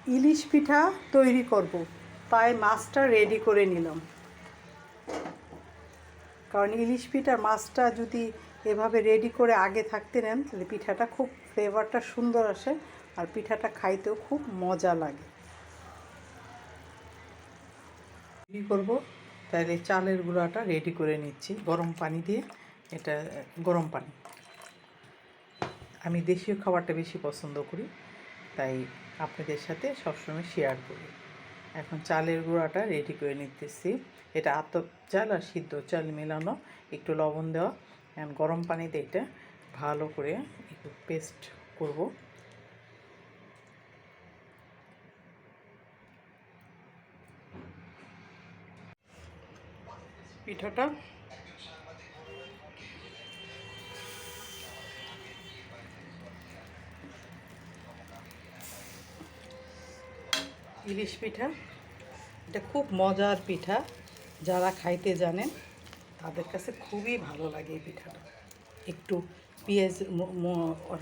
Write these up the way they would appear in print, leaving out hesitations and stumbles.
ইলিশ পিঠা তৈরি করব, তাই মাছটা রেডি করে নিলাম। কারণ ইলিশ পিঠার মাছটা যদি এভাবে রেডি করে আগে থাকতে নেন তাহলে পিঠাটা খুব ফ্লেভারটা সুন্দর আসে, আর পিঠাটা খাইতেও খুব মজা লাগে। রেডি করব, তাহলে চালের গুঁড়াটা রেডি করে নিচ্ছি গরম পানি দিয়ে। এটা গরম পানি, আমি দেশীয় খাবারটা বেশি পছন্দ করি, তাই আপনাদের সাথে সবসময় শেয়ার করি। এখন চালের গুঁড়াটা রেডি করে নিতেছি। এটা আতপ চাল আর সিদ্ধ চাল মেলানো, একটু লবণ দেওয়া। এখন গরম পানিতে এটা ভালো করে একটু পেস্ট করব। পিঠাটা ইলিশ পিঠা, এটা খুব মজার পিঠা। যারা খাইতে জানেন তাদের কাছে খুবই ভালো লাগে এই পিঠাটা। একটু পেঁয়াজ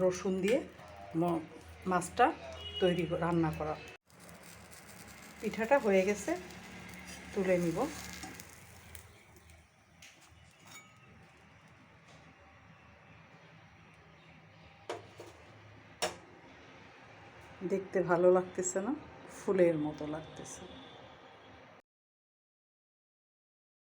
রসুন দিয়ে মাছটা রান্না করা। পিঠাটা হয়ে গেছে, তুলে নিব। দেখতে ভালো লাগতেছে না? ফুলের মতো লাগতেছে।